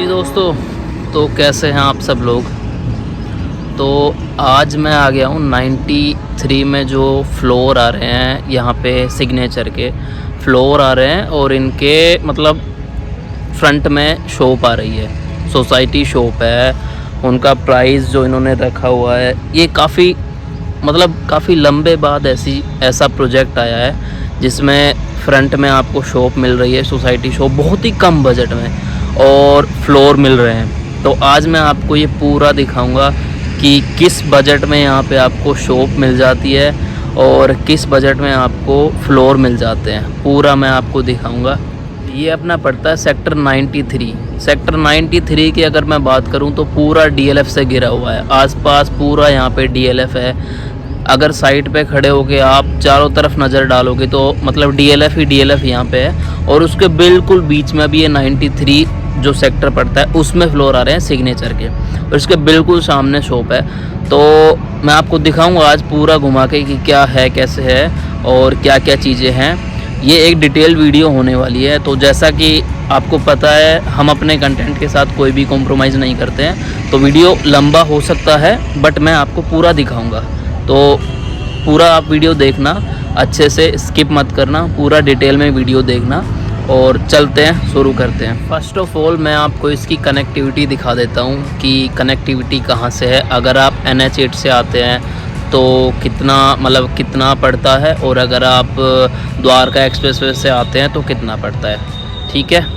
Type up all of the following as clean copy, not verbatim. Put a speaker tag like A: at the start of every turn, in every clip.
A: दोस्तों, तो कैसे हैं आप सब लोग। तो आज मैं आ गया हूँ 93 में। जो फ्लोर आ रहे हैं यहाँ पे, सिग्नेचर के फ्लोर आ रहे हैं और इनके मतलब फ्रंट में शॉप आ रही है, सोसाइटी शॉप है। उनका प्राइस जो इन्होंने रखा हुआ है, ये काफ़ी लंबे बाद ऐसा प्रोजेक्ट आया है जिसमें फ्रंट में आपको शॉप मिल रही है, सोसाइटी शॉप, बहुत ही कम बजट में, और फ्लोर मिल रहे हैं। तो आज मैं आपको ये पूरा दिखाऊंगा कि किस बजट में यहाँ पे आपको शॉप मिल जाती है और किस बजट में आपको फ्लोर मिल जाते हैं। पूरा मैं आपको दिखाऊंगा। ये अपना पड़ता है सेक्टर 93। सेक्टर 93 की अगर मैं बात करूं तो पूरा डीएलएफ से घिरा हुआ है। आसपास पूरा यहाँ पे डीएलएफ है। अगर साइट पे खड़े होके आप चारों तरफ नज़र डालोगे तो मतलब डीएलएफ ही डीएलएफ यहाँ पे है। और उसके बिल्कुल बीच में भी ये 93 जो सेक्टर पड़ता है उसमें फ्लोर आ रहे हैं सिग्नेचर के, और इसके बिल्कुल सामने शॉप है। तो मैं आपको दिखाऊंगा आज पूरा घुमा के कि क्या है, कैसे है और क्या क्या चीज़ें हैं। ये एक डिटेल वीडियो होने वाली है। तो जैसा कि आपको पता है, हम अपने कंटेंट के साथ कोई भी कॉम्प्रोमाइज़ नहीं करते हैं, तो वीडियो लंबा हो सकता है बट मैं आपको पूरा दिखाऊंगा। तो पूरा आप वीडियो देखना, अच्छे से स्किप मत करना, पूरा डिटेल में वीडियो देखना। और चलते हैं, शुरू करते हैं। फर्स्ट ऑफ ऑल मैं आपको इसकी कनेक्टिविटी दिखा देता हूँ कि कनेक्टिविटी कहाँ से है। अगर आप NH8 से आते हैं तो कितना पड़ता है, और अगर आप द्वारका एक्सप्रेसवे से आते हैं तो कितना पड़ता है। ठीक है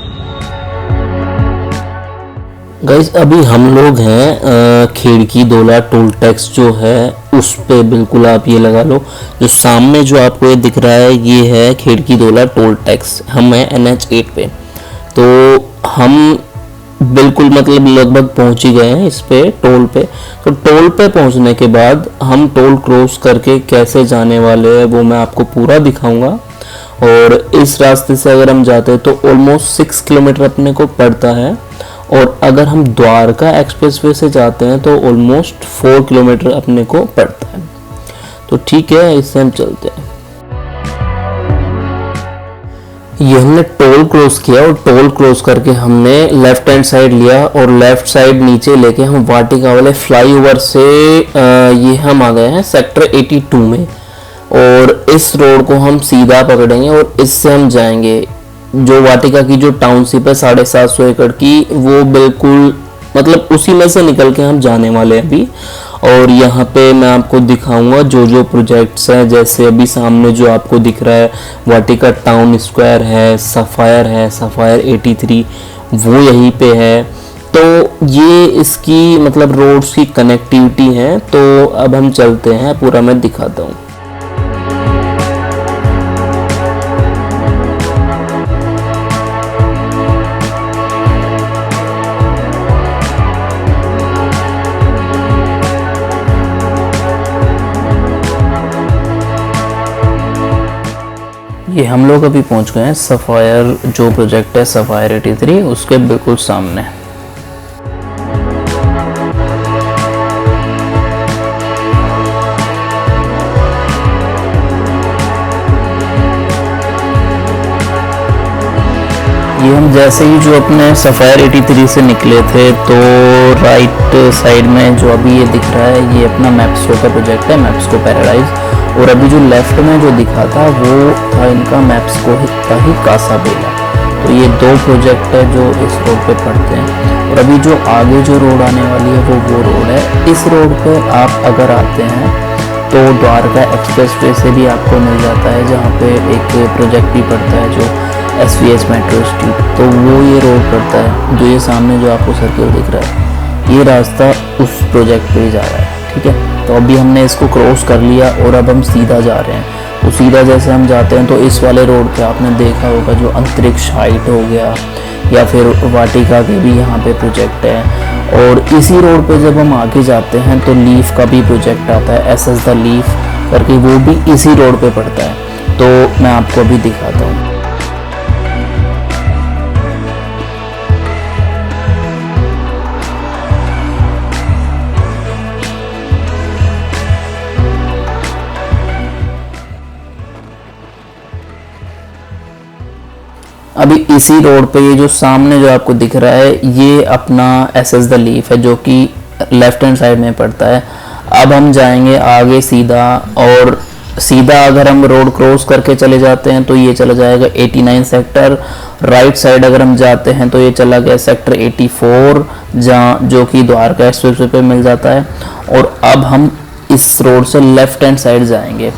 B: गाइज, अभी हम लोग हैं खिड़की दोला टोल टैक्स जो है उस पे। बिल्कुल आप ये लगा लो, जो सामने जो आपको ये दिख रहा है ये है खिड़की दोला टोल टैक्स। हम हैं NH8 पे। तो हम बिल्कुल मतलब लगभग पहुंच ही गए हैं इस पे, टोल पे। तो टोल पे पहुंचने के बाद हम टोल क्रॉस करके कैसे जाने वाले हैं वो मैं आपको पूरा दिखाऊंगा। और इस रास्ते से अगर हम जाते हैं तो ऑलमोस्ट 6 किलोमीटर अपने को पड़ता है, और अगर हम द्वारका एक्सप्रेसवे से जाते हैं तो ऑलमोस्ट 4 किलोमीटर अपने को पड़ता है। तो ठीक है, इससे हम चलते हैं। ये हमने टोल क्रॉस किया और टोल क्रॉस करके हमने लेफ्ट हैंड साइड लिया, और लेफ्ट साइड नीचे लेके हम वाटिका वाले फ्लाईओवर से ये हम आ गए हैं सेक्टर 82 में। और इस रोड को हम सीधा पकड़ेंगे और इससे हम जाएंगे। जो वाटिका की जो टाउनशिप है 750 एकड़ की, वो बिल्कुल मतलब उसी में से निकल के हम जाने वाले हैं अभी। और यहाँ पे मैं आपको दिखाऊंगा जो जो प्रोजेक्ट्स हैं। जैसे अभी सामने जो आपको दिख रहा है वाटिका टाउन स्क्वायर है, सफ़ायर 83 वो यहीं पे है। तो ये इसकी मतलब रोड्स की कनेक्टिविटी है। तो अब हम चलते हैं, पूरा मैं दिखाता हूँ। ये हम लोग अभी पहुंच गए हैं सफ़ायर, जो प्रोजेक्ट है सफ़ायर 83 उसके बिल्कुल सामने। ये हम जैसे ही जो अपने सफ़ायर 83 से निकले थे तो राइट साइड में जो अभी ये दिख रहा है ये अपना मैप्सको का प्रोजेक्ट है, मैप्सको पैराडाइज। और अभी जो लेफ्ट में जो दिखा था वो था इनका मैप्सको का ही कासाबेला। तो ये दो प्रोजेक्ट है जो इस रोड पे पड़ते हैं। और अभी जो आगे जो रोड आने वाली है वो रोड है। इस रोड पे आप अगर आते हैं तो द्वारका एक्सप्रेसवे से भी आपको मिल जाता है, जहाँ पे एक प्रोजेक्ट भी पड़ता है जो SVS मेट्रो स्ट्रीट। तो वो ये रोड पड़ता है, जो ये सामने जो आपको सर्कल दिख रहा है, ये रास्ता उस प्रोजेक्ट पे जा रहा है। ठीक है, तो अभी हमने इसको क्रॉस कर लिया और अब हम सीधा जा रहे हैं। तो सीधा जैसे हम जाते हैं तो इस वाले रोड पे आपने देखा होगा जो अंतरिक्ष हाइट हो गया, या फिर वाटिका के भी यहाँ पे प्रोजेक्ट है। और इसी रोड पे जब हम आगे जाते हैं तो लीफ का भी प्रोजेक्ट आता है, SS द लीफ करके, वो भी इसी रोड पे पड़ता है। तो मैं आपको अभी दिखाता हूँ। अभी इसी रोड पे ये जो सामने जो आपको दिख रहा है ये अपना एसएस द लीफ है, जो कि लेफ्ट हैंड साइड में पड़ता है। अब हम जाएंगे आगे सीधा, और सीधा अगर हम रोड क्रॉस करके चले जाते हैं तो ये चला जाएगा 89 सेक्टर। राइट साइड अगर हम जाते हैं तो ये चला गया सेक्टर 84, जहाँ जो कि द्वारका एक्सप्रेसवे पे मिल जाता है। और अब हम इस रोड से लेफ्ट हैंड साइड जाएंगे।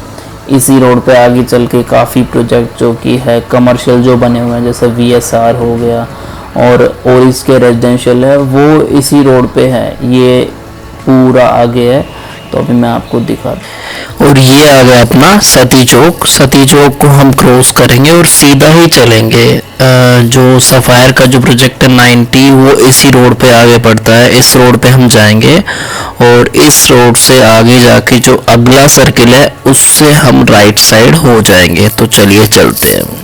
B: इसी रोड पे आगे चल के काफ़ी प्रोजेक्ट जो कि है कमर्शियल जो बने हुए हैं, जैसे VSR हो गया और इसके रेजिडेंशियल है, वो इसी रोड पे है। ये पूरा आगे है, तो अभी मैं आपको दिखा।
A: और ये आ गया अपना सती चौक। सती चौक को हम क्रॉस करेंगे और सीधा ही चलेंगे। जो सफ़ायर का जो प्रोजेक्ट है 90, वो इसी रोड पे आगे पड़ता है। इस रोड पे हम जाएंगे और इस रोड से आगे जाके जो अगला सर्किल है उससे हम राइट साइड हो जाएंगे। तो चलिए चलते हैं।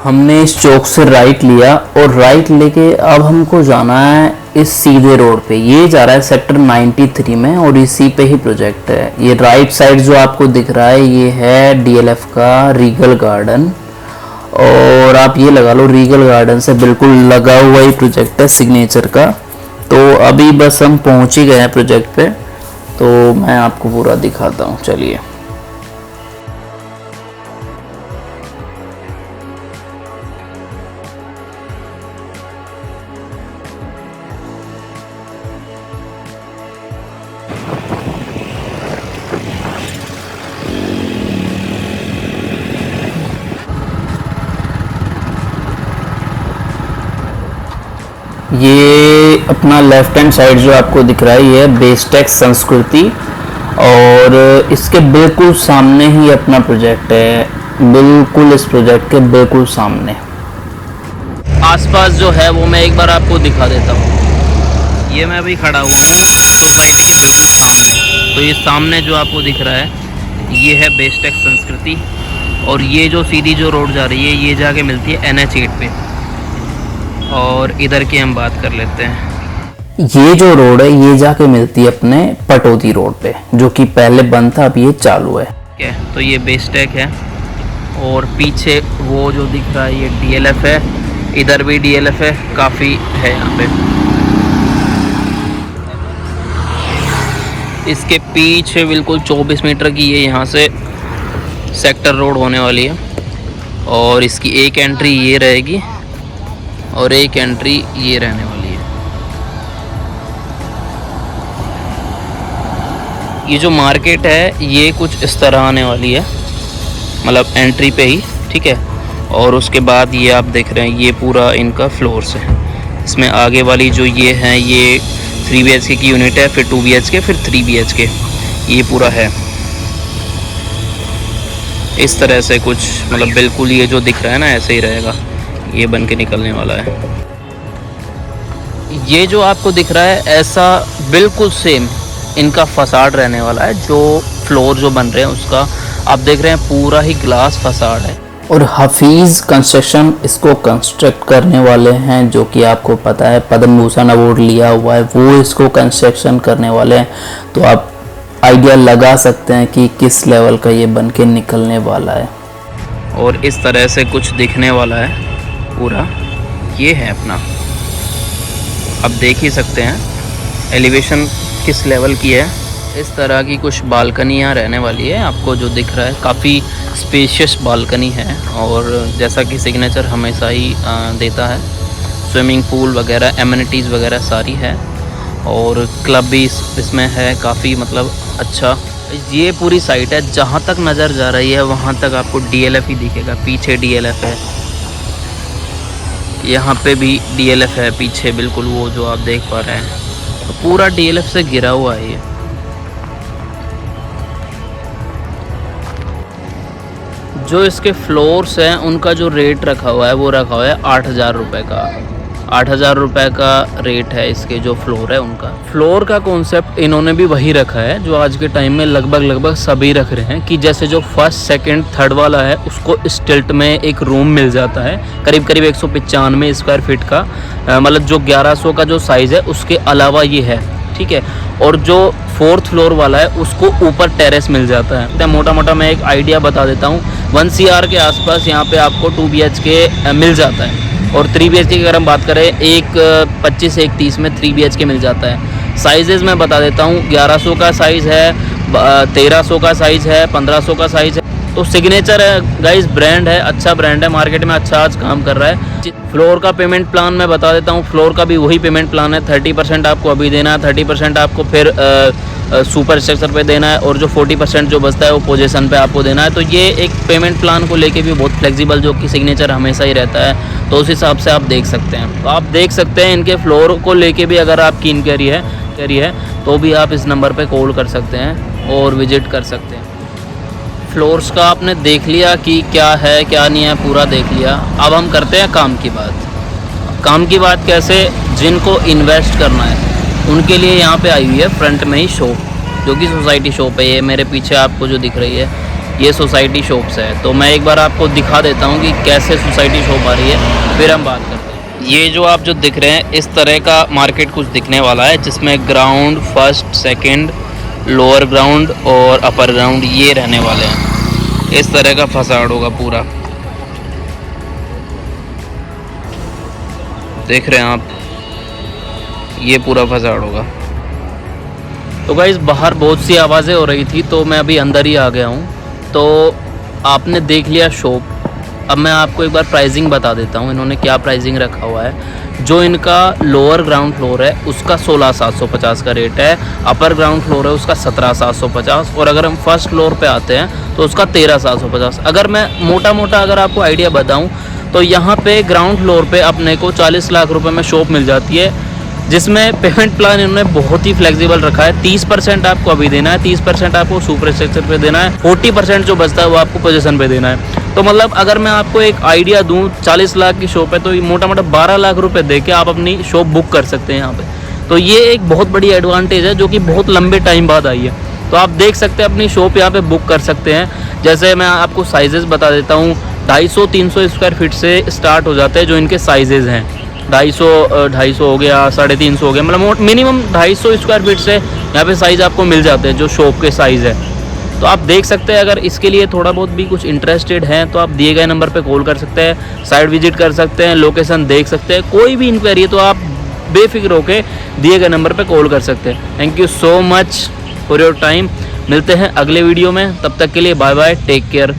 B: हमने इस चौक से राइट लिया और राइट लेके अब हमको जाना है इस सीधे रोड पे। ये जा रहा है सेक्टर 93 में और इसी पे ही प्रोजेक्ट है। ये राइट साइड जो आपको दिख रहा है ये है DLF का रीगल गार्डन, और आप ये लगा लो रीगल गार्डन से बिल्कुल लगा हुआ ही प्रोजेक्ट है सिग्नेचर का। तो अभी बस हम पहुंच ही गए हैं प्रोजेक्ट पे, तो मैं आपको पूरा दिखाता हूँ, चलिए। ये अपना लेफ्ट हैंड साइड जो आपको दिख रहा है ये बेस्टेक संस्कृति, और इसके बिल्कुल सामने ही अपना प्रोजेक्ट है, बिल्कुल इस प्रोजेक्ट के बिल्कुल सामने।
A: आसपास जो है वो मैं एक बार आपको दिखा देता हूँ। ये मैं अभी खड़ा हुआ हूँ सोसाइटी के बिल्कुल सामने। तो ये सामने जो आपको दिख रहा है ये है बेस्टेक संस्कृति, और ये जो सीधी जो रोड जा रही है ये जाके मिलती है NH8 पे। और इधर की हम बात कर लेते हैं।
B: ये जो रोड है ये जाके मिलती है अपने पटौदी रोड पे, जो कि पहले बंद था, अब ये चालू है।
A: ठीक है, तो ये बेस्टेक है और पीछे वो जो दिख रहा है ये DLF है। इधर भी DLF है, काफ़ी है यहाँ पे। इसके पीछे बिल्कुल 24 मीटर की ये यहाँ से सेक्टर रोड होने वाली है, और इसकी एक एंट्री ये रहेगी और एक एंट्री ये रहने वाली है। ये जो मार्केट है ये कुछ इस तरह आने वाली है, मतलब एंट्री पे ही, ठीक है। और उसके बाद ये आप देख रहे हैं ये पूरा इनका फ्लोर्स है। इसमें आगे वाली जो ये है ये 3 BHK की यूनिट है, फिर 2 BHK, फिर 3 BHK, ये पूरा है इस तरह से कुछ, मतलब बिल्कुल ये जो दिख रहा है ना ऐसे ही रहेगा, ये बन के निकलने वाला है। ये जो आपको दिख रहा है ऐसा बिल्कुल सेम इनका फसाड रहने वाला है। जो फ्लोर जो बन रहे हैं उसका आप देख रहे हैं पूरा ही ग्लास फसाड है।
B: और हफीज़ कंस्ट्रक्शन इसको कंस्ट्रक्ट करने वाले हैं, जो कि आपको पता है पद्म भूषण अवार्ड लिया हुआ है, वो इसको कंस्ट्रक्शन करने वाले हैं। तो आप आइडिया लगा सकते हैं कि किस लेवल का ये बन के निकलने वाला है।
A: और इस तरह से कुछ दिखने वाला है पूरा, ये है अपना, आप देख ही सकते हैं एलिवेशन किस लेवल की है। इस तरह की कुछ बालकनियाँ रहने वाली है। आपको जो दिख रहा है काफ़ी स्पेशियस बालकनी है, और जैसा कि सिग्नेचर हमेशा ही देता है, स्विमिंग पूल वगैरह एमिनिटीज़ वगैरह सारी है, और क्लब भी इसमें है काफ़ी, मतलब अच्छा। ये पूरी साइट है, जहाँ तक नज़र जा रही है वहाँ तक आपको DLF ही दिखेगा। पीछे DLF है, यहाँ पे भी DLF है पीछे, बिल्कुल वो जो आप देख पा रहे हैं, तो पूरा DLF से घिरा हुआ है ये। जो इसके फ्लोर्स हैं उनका जो रेट रखा हुआ है वो रखा हुआ है 8,000 रुपये का। 8,000 रुपये का रेट है इसके जो फ्लोर है उनका। फ्लोर का कॉन्सेप्ट इन्होंने भी वही रखा है जो आज के टाइम में लगभग सभी रख रहे हैं कि जैसे जो फर्स्ट सेकंड थर्ड वाला है उसको स्टिल्ट में एक रूम मिल जाता है करीब 195 स्क्वायर फीट का, मतलब जो 1100 का जो साइज़ है उसके अलावा ये है, ठीक है। और जो फोर्थ फ्लोर वाला है उसको ऊपर टेरेस मिल जाता है। मोटा मोटा मैं एक आइडिया बता देता हूँ, 1 CR के आसपास यहाँ पे आपको 2 BHK मिल जाता है। और 3 BHK की अगर हम बात करें, एक 25 एक 30 में 3 BHK मिल जाता है। साइजेज़ मैं बता देता हूँ, 1100 का साइज़ है, 1300 का साइज़ है, 1500 का साइज़ है। तो सिग्नेचर है गाइस, ब्रांड है, अच्छा ब्रांड है, मार्केट में अच्छा आज काम कर रहा है। फ्लोर का पेमेंट प्लान मैं बता देता हूँ, फ्लोर का भी वही पेमेंट प्लान है। 30% आपको अभी देना है, 30% आपको फिर सुपर स्ट्रक्चर पे देना है, और जो 40% जो बचता है वो पोजीशन पे आपको देना है। तो ये एक पेमेंट प्लान को लेके भी बहुत फ्लेक्सिबल, जो कि सिग्नेचर हमेशा ही रहता है, तो उस हिसाब से आप देख सकते हैं। तो आप देख सकते हैं इनके फ्लोर को लेके भी अगर आपकी इंक्वायरी है तो भी आप इस नंबर पे कॉल कर सकते हैं और विजिट कर सकते हैं। फ्लोर्स का आपने देख लिया कि क्या है क्या नहीं है, पूरा देख लिया। अब हम करते हैं काम की बात। काम की बात कैसे, जिनको इन्वेस्ट करना है उनके लिए यहाँ पे आई हुई है फ्रंट में ही शॉप, जो कि सोसाइटी शॉप है। ये मेरे पीछे आपको जो दिख रही है ये सोसाइटी शॉप्स है। तो मैं एक बार आपको दिखा देता हूँ कि कैसे सोसाइटी शॉप आ रही है, फिर हम बात करते हैं। ये जो आप जो दिख रहे हैं इस तरह का मार्केट कुछ दिखने वाला है, जिसमें ground, first, second, lower ground और अपर ग्राउंड ये रहने वाले हैं। इस तरह का फसाड होगा पूरा, देख रहे हैं आप, ये पूरा फसाड होगा। तो गाइस बाहर बहुत सी आवाज़ें हो रही थी तो मैं अभी अंदर ही आ गया हूँ। तो आपने देख लिया शॉप, अब मैं आपको एक बार प्राइसिंग बता देता हूँ इन्होंने क्या प्राइसिंग रखा हुआ है। जो इनका लोअर ग्राउंड फ्लोर है उसका 16,750 का रेट है, अपर ग्राउंड फ्लोर है उसका 17,750, और अगर हम फर्स्ट फ्लोर पे आते हैं तो उसका 13,750। अगर मैं मोटा अगर आपको आइडिया बताऊं तो यहाँ पे ग्राउंड फ्लोर पे अपने को 40 लाख रुपए में शॉप मिल जाती है, जिसमें पेमेंट प्लान इन्होंने बहुत ही फ्लेक्सिबल रखा है। 30% आपको अभी देना है, 30% आपको सुपर स्ट्रक्चर पे देना है, 40% जो बचता है वो आपको पोजीशन पे देना है। तो मतलब अगर मैं आपको एक आइडिया दूं, 40 लाख की शॉप है तो मोटा 12 लाख रुपए दे के आप अपनी शॉप बुक कर सकते हैं यहाँ पे। तो ये एक बहुत बड़ी एडवांटेज है जो कि बहुत लंबे टाइम बाद आई है। तो आप देख सकते हैं अपनी शॉप यहाँ पे बुक कर सकते हैं। जैसे मैं आपको साइजेस बता देता हूँ, 250-300 स्क्वायर फीट से स्टार्ट हो जाते हैं जो इनके साइजेज़ हैं। 250 हो गया, 350 हो गया, मतलब मिनिमम 250 स्क्वायर फीट से यहाँ पे साइज़ आपको मिल जाते हैं जो शॉप के साइज़ है। तो आप देख सकते हैं, अगर इसके लिए थोड़ा बहुत भी कुछ इंटरेस्टेड हैं तो आप दिए गए नंबर पे कॉल कर सकते हैं, साइट विजिट कर सकते हैं, लोकेशन देख सकते हैं। कोई भी इंक्वायरी है तो आप बेफिक्र होकर दिए गए नंबर पे कॉल कर सकते हैं। Thank you so much for your time. मिलते हैं अगले वीडियो में, तब तक के लिए बाय बाय, टेक केयर।